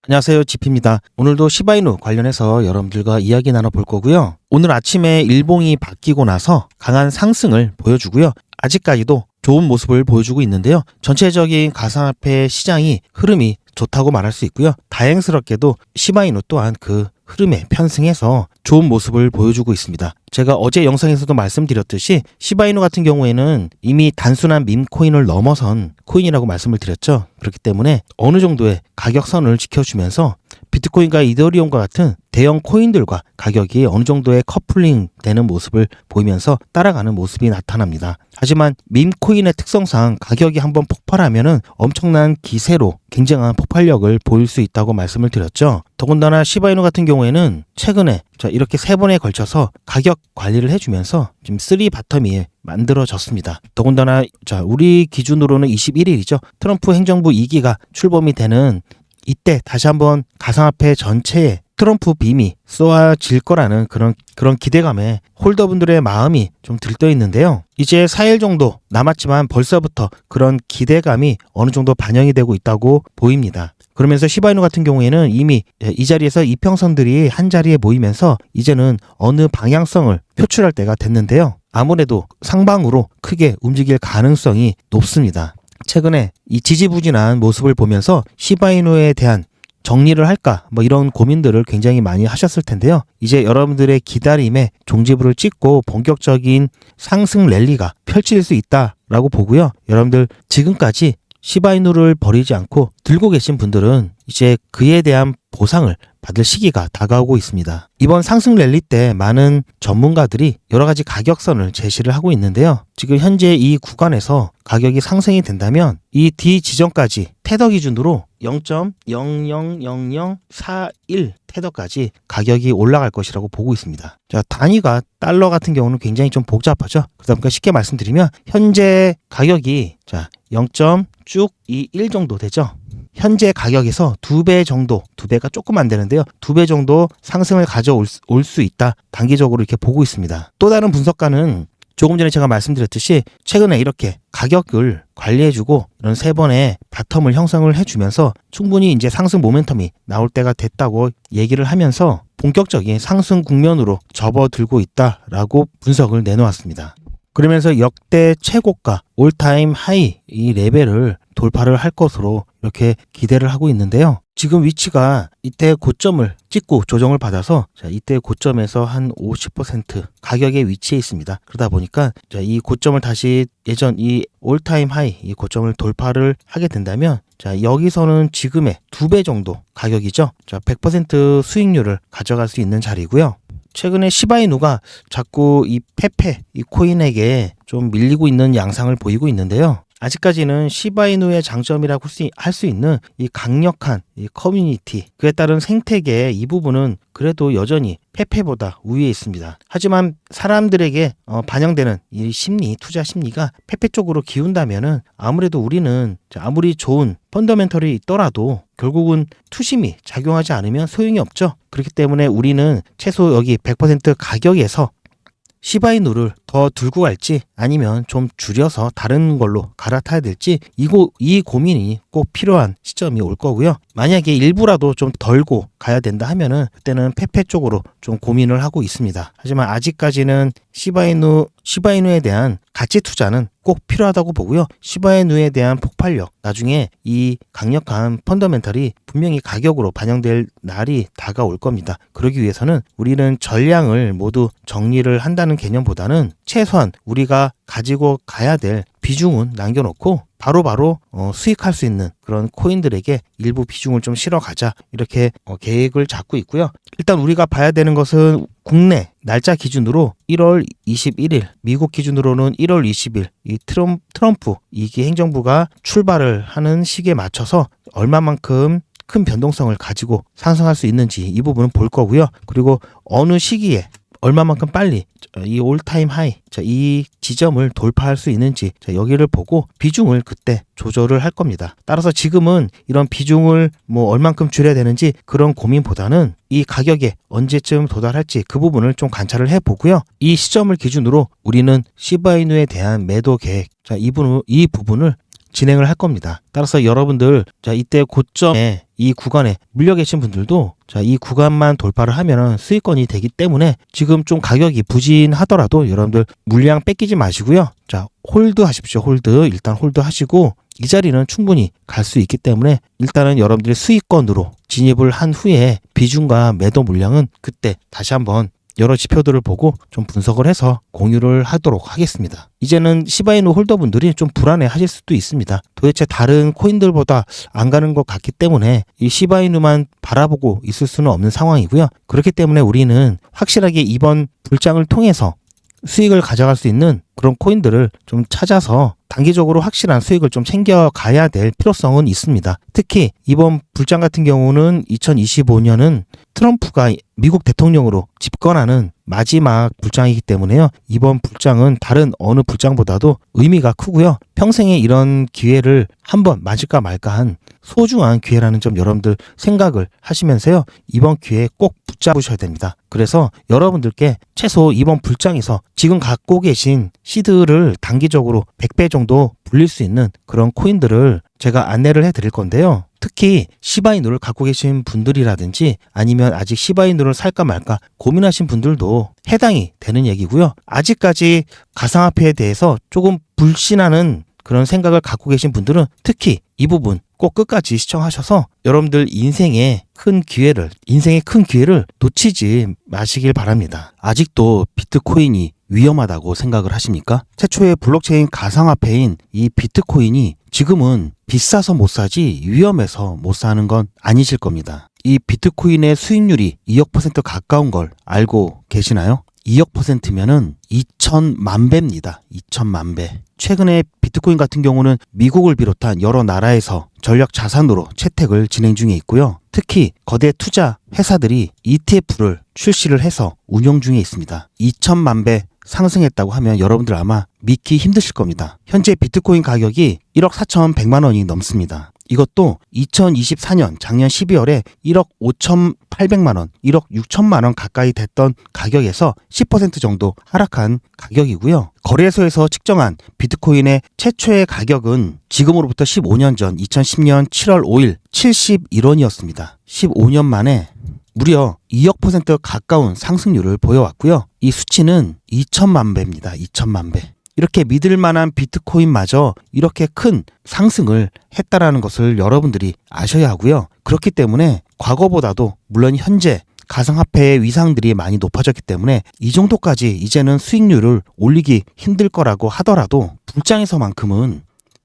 안녕하세요, 지피입니다. 오늘도 시바이누 관련해서 여러분들과 이야기 나눠볼 거고요. 오늘 아침에 일봉이 바뀌고 나서 강한 상승을 보여주고요. 아직까지도 좋은 모습을 보여주고 있는데요. 전체적인 가상화폐 시장이 흐름이 좋다고 말할 수 있고요. 다행스럽게도 시바이누 또한 그 흐름에 편승해서 좋은 모습을 보여주고 있습니다. 제가 어제 영상에서도 말씀드렸듯이 시바이누 같은 경우에는 이미 단순한 밈코인을 넘어선 코인이라고 말씀을 드렸죠. 그렇기 때문에 어느 정도의 가격선을 지켜주면서 비트코인과 이더리움과 같은 대형 코인들과 가격이 어느 정도의 커플링 되는 모습을 보이면서 따라가는 모습이 나타납니다. 하지만 밈코인의 특성상 가격이 한번 폭발하면은 엄청난 기세로 굉장한 폭발력을 보일 수 있다고 말씀을 드렸죠. 더군다나 시바이누 같은 경우에는 최근에 이렇게 3번에 걸쳐서 가격 관리를 해주면서 지금 3바텀이 만들어졌습니다. 더군다나 우리 기준으로는 21일이죠. 트럼프 행정부 2기가 출범이 되는 이때 다시 한번 가상화폐 전체에 트럼프 빔이 쏘아질 거라는 그런 기대감에 홀더분들의 마음이 좀 들떠 있는데요. 이제 4일 정도 남았지만 벌써부터 그런 기대감이 어느 정도 반영이 되고 있다고 보입니다. 그러면서 시바이누 같은 경우에는 이미 이 자리에서 이평선들이 한 자리에 모이면서 이제는 어느 방향성을 표출할 때가 됐는데요. 아무래도 상방으로 크게 움직일 가능성이 높습니다. 최근에 이 지지부진한 모습을 보면서 시바이누에 대한 정리를 할까 이런 고민들을 굉장히 많이 하셨을 텐데요. 이제 여러분들의 기다림에 종지부를 찍고 본격적인 상승 랠리가 펼칠 수 있다라고 보고요. 여러분들 지금까지 시바이누를 버리지 않고 들고 계신 분들은 이제 그에 대한 보상을 받을 시기가 다가오고 있습니다. 이번 상승 랠리 때 많은 전문가들이 여러 가지 가격선을 제시를 하고 있는데요. 지금 현재 이 구간에서 가격이 상승이 된다면 이 뒤 지점까지 테더 기준으로 0.000041 테더까지 가격이 올라갈 것이라고 보고 있습니다. 단위가 달러 같은 경우는 굉장히 좀 복잡하죠. 그러다 보니까 쉽게 말씀드리면 현재 가격이 0.21 정도 되죠. 현재 가격에서 2배 정도, 2배가 조금 안 되는데요. 2배 정도 상승을 가져올 수 있다. 단기적으로 이렇게 보고 있습니다. 또 다른 분석가는 조금 전에 제가 말씀드렸듯이 최근에 이렇게 가격을 관리해주고 이런 3번의 바텀을 형성을 해주면서 충분히 이제 상승 모멘텀이 나올 때가 됐다고 얘기를 하면서 본격적인 상승 국면으로 접어들고 있다라고 분석을 내놓았습니다. 그러면서 역대 최고가 올타임 하이 이 레벨을 돌파를 할 것으로 이렇게 기대를 하고 있는데요. 지금 위치가 이때 고점을 찍고 조정을 받아서 이때 고점에서 한 50% 가격의 위치에 있습니다. 그러다 보니까 이 고점을 다시 예전 이 올타임 하이 이 고점을 돌파를 하게 된다면 여기서는 지금의 2배 정도 가격이죠. 100% 수익률을 가져갈 수 있는 자리고요. 최근에 시바이누가 자꾸 이 페페, 이 코인에게 좀 밀리고 있는 양상을 보이고 있는데요. 아직까지는 시바이누의 장점이라고 할 수 있는 이 강력한 이 커뮤니티, 그에 따른 생태계 이 부분은 그래도 여전히 페페보다 우위에 있습니다. 하지만 사람들에게 반영되는 이 심리, 투자 심리가 페페 쪽으로 기운다면은 아무래도 우리는 아무리 좋은 펀더멘털이 있더라도 결국은 투심이 작용하지 않으면 소용이 없죠. 그렇기 때문에 우리는 최소 여기 100% 가격에서 시바이누를 더 들고 갈지 아니면 좀 줄여서 다른 걸로 갈아타야 될지 이 고민이 꼭 필요한 시점이 올 거고요. 만약에 일부라도 좀 덜고 가야 된다 하면은 그때는 페페 쪽으로 좀 고민을 하고 있습니다. 하지만 아직까지는 시바이누에 대한 가치 투자는 꼭 필요하다고 보고요. 시바이누에 대한 폭발력, 나중에 이 강력한 펀더멘털이 분명히 가격으로 반영될 날이 다가올 겁니다. 그러기 위해서는 우리는 전량을 모두 정리를 한다는 개념보다는 최소한 우리가 가지고 가야 될 비중은 남겨놓고 바로바로 수익할 수 있는 그런 코인들에게 일부 비중을 좀 실어가자 이렇게 계획을 잡고 있고요. 일단 우리가 봐야 되는 것은 국내 날짜 기준으로 1월 21일, 미국 기준으로는 1월 20일 이 트럼프 2기 행정부가 출발을 하는 시기에 맞춰서 얼마만큼 큰 변동성을 가지고 상승할 수 있는지 이 부분은 볼 거고요. 그리고 어느 시기에 얼마만큼 빨리 이 올타임 하이 이 지점을 돌파할 수 있는지 여기를 보고 비중을 그때 조절을 할 겁니다. 따라서 지금은 이런 비중을 얼만큼 줄여야 되는지 그런 고민보다는 이 가격에 언제쯤 도달할지 그 부분을 좀 관찰을 해보고요. 이 시점을 기준으로 우리는 시바이누에 대한 매도 계획 이 부분을 진행을 할 겁니다. 따라서 여러분들 자 이때 고점에 이 구간에 물려 계신 분들도 자 이 구간만 돌파를 하면은 수익권이 되기 때문에 지금 좀 가격이 부진하더라도 여러분들 물량 뺏기지 마시고요. 자 홀드 하십시오. 홀드 일단 홀드 하시고 이 자리는 충분히 갈 수 있기 때문에 일단은 여러분들이 수익권으로 진입을 한 후에 비중과 매도 물량은 그때 다시 한번 여러 지표들을 보고 좀 분석을 해서 공유를 하도록 하겠습니다. 이제는 시바이누 홀더분들이 좀 불안해 하실 수도 있습니다. 도대체 다른 코인들보다 안 가는 것 같기 때문에 이 시바이누만 바라보고 있을 수는 없는 상황이고요. 그렇기 때문에 우리는 확실하게 이번 불장을 통해서 수익을 가져갈 수 있는 그런 코인들을 좀 찾아서 단기적으로 확실한 수익을 좀 챙겨가야 될 필요성은 있습니다. 특히 이번 불장 같은 경우는 2025년은 트럼프가 미국 대통령으로 집권하는 마지막 불장이기 때문에요. 이번 불장은 다른 어느 불장보다도 의미가 크고요. 평생에 이런 기회를 한번 맞을까 말까 한 소중한 기회라는 점 여러분들 생각을 하시면서요. 이번 기회에 꼭 붙잡으셔야 됩니다. 그래서 여러분들께 최소 이번 불장에서 지금 갖고 계신 시드를 단기적으로 100배 정도 불릴 수 있는 그런 코인들을 제가 안내를 해드릴 건데요. 특히 시바이누를 갖고 계신 분들이라든지 아니면 아직 시바이누를 살까 말까 고민하신 분들도 해당이 되는 얘기고요. 아직까지 가상화폐에 대해서 조금 불신하는 그런 생각을 갖고 계신 분들은 특히 이 부분 꼭 끝까지 시청하셔서 여러분들 인생의 큰 기회를 놓치지 마시길 바랍니다. 아직도 비트코인이 위험하다고 생각을 하십니까? 최초의 블록체인 가상화폐인 이 비트코인이 지금은 비싸서 못 사지 위험해서 못 사는 건 아니실 겁니다. 이 비트코인의 수익률이 2억 % 가까운 걸 알고 계시나요? 2억 %면은 2천만 배입니다. 2천만 배. 최근에 비트코인 같은 경우는 미국을 비롯한 여러 나라에서 전략 자산으로 채택을 진행 중에 있고요. 특히 거대 투자 회사들이 ETF를 출시를 해서 운영 중에 있습니다. 2천만 배 상승했다고 하면 여러분들 아마 믿기 힘드실 겁니다. 현재 비트코인 가격이 1억 4,100만 원이 넘습니다. 이것도 2024년 작년 12월에 1억 5,800만 원, 1억 6천만 원 가까이 됐던 가격에서 10% 정도 하락한 가격이고요. 거래소에서 측정한 비트코인의 최초의 가격은 지금으로부터 15년 전 2010년 7월 5일 71원이었습니다. 15년 만에 무려 2억 % 가까운 상승률을 보여왔고요. 이 수치는 2천만 배입니다. 2천만 배. 이렇게 믿을 만한 비트코인마저 이렇게 큰 상승을 했다라는 것을 여러분들이 아셔야 하고요. 그렇기 때문에 과거보다도 물론 현재 가상화폐의 위상들이 많이 높아졌기 때문에 이 정도까지 이제는 수익률을 올리기 힘들 거라고 하더라도 불장에서만큼은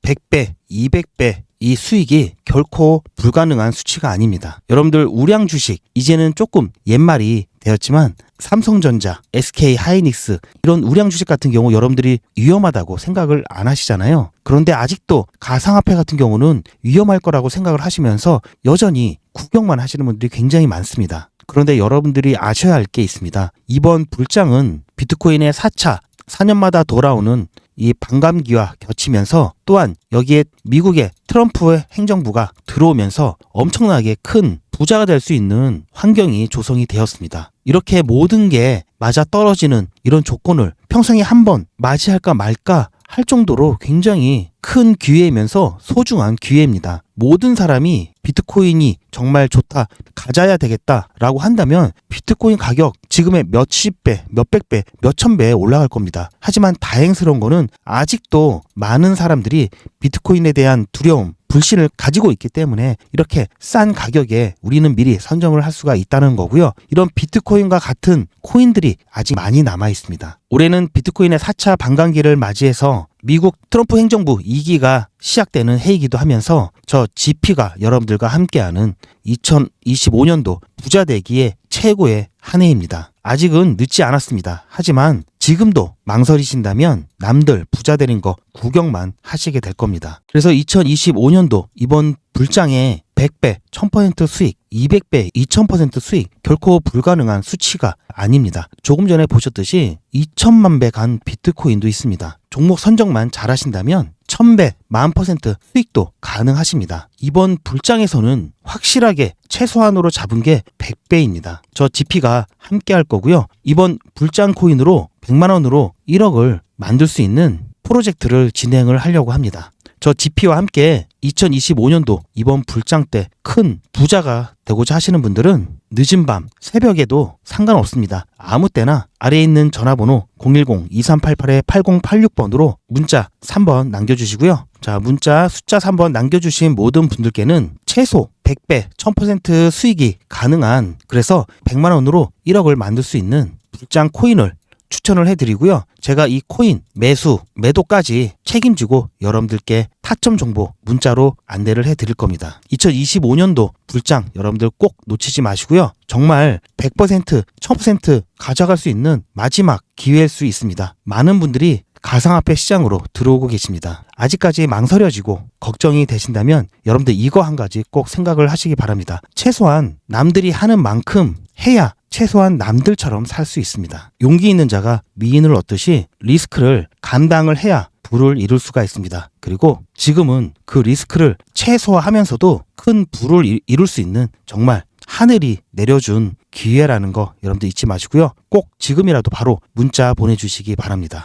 100배, 200배 이 수익이 결코 불가능한 수치가 아닙니다. 여러분들 우량 주식 이제는 조금 옛말이 되었지만 삼성전자, SK 하이닉스 이런 우량 주식 같은 경우 여러분들이 위험하다고 생각을 안 하시잖아요. 그런데 아직도 가상화폐 같은 경우는 위험할 거라고 생각을 하시면서 여전히 구경만 하시는 분들이 굉장히 많습니다. 그런데 여러분들이 아셔야 할 게 있습니다. 이번 불장은 비트코인의 4차 4년마다 돌아오는 이 반감기와 겹치면서 또한 여기에 미국의 트럼프의 행정부가 들어오면서 엄청나게 큰 부자가 될 수 있는 환경이 조성이 되었습니다. 이렇게 모든 게 맞아 떨어지는 이런 조건을 평생에 한 번 맞이할까 말까 할 정도로 굉장히 큰 기회이면서 소중한 기회입니다. 모든 사람이 비트코인이 정말 좋다, 가져야 되겠다라고 한다면 비트코인 가격 지금의 몇십 배, 몇백 배, 몇천 배에 올라갈 겁니다. 하지만 다행스러운 거는 아직도 많은 사람들이 비트코인에 대한 두려움, 불신을 가지고 있기 때문에 이렇게 싼 가격에 우리는 미리 선점을 할 수가 있다는 거고요. 이런 비트코인과 같은 코인들이 아직 많이 남아 있습니다. 올해는 비트코인의 4차 반감기를 맞이해서 미국 트럼프 행정부 2기가 시작되는 해이기도 하면서 저 GP가 여러분들과 함께하는 2025년도 부자 되기의 최고의 한 해입니다. 아직은 늦지 않았습니다. 하지만 지금도 망설이신다면 남들 부자 되는 거 구경만 하시게 될 겁니다. 그래서 2025년도 이번 불장에 100배, 1000% 수익, 200배, 2000% 수익 결코 불가능한 수치가 아닙니다. 조금 전에 보셨듯이 2천만 배 간 비트코인도 있습니다. 종목 선정만 잘하신다면 1000배, 10,000% 수익도 가능하십니다. 이번 불장에서는 확실하게 최소한으로 잡은 게 100배입니다. 저 GP가 함께 할 거고요. 이번 불장 코인으로 100만 원으로 1억을 만들 수 있는 프로젝트를 진행을 하려고 합니다. 저 GP와 함께 2025년도 이번 불장 때 큰 부자가 되고자 하시는 분들은 늦은 밤 새벽에도 상관없습니다. 아무 때나 아래에 있는 전화번호 010-2388-8086번으로 문자 3번 남겨주시고요. 자, 문자 숫자 3번 남겨주신 모든 분들께는 최소 100배 1000% 수익이 가능한, 그래서 100만 원으로 1억을 만들 수 있는 불장 코인을 추천을 해드리고요. 제가 이 코인 매수, 매도까지 책임지고 여러분들께 타점 정보 문자로 안내를 해드릴 겁니다. 2025년도 불장 여러분들 꼭 놓치지 마시고요. 정말 100%, 1000% 가져갈 수 있는 마지막 기회일 수 있습니다. 많은 분들이 가상화폐 시장으로 들어오고 계십니다. 아직까지 망설여지고 걱정이 되신다면 여러분들 이거 한 가지 꼭 생각을 하시기 바랍니다. 최소한 남들이 하는 만큼 해야 최소한 남들처럼 살 수 있습니다. 용기 있는 자가 미인을 얻듯이 리스크를 감당을 해야 부를 이룰 수가 있습니다. 그리고 지금은 그 리스크를 최소화하면서도 큰 부를 이룰 수 있는 정말 하늘이 내려준 기회라는 거 여러분들 잊지 마시고요. 꼭 지금이라도 바로 문자 보내주시기 바랍니다.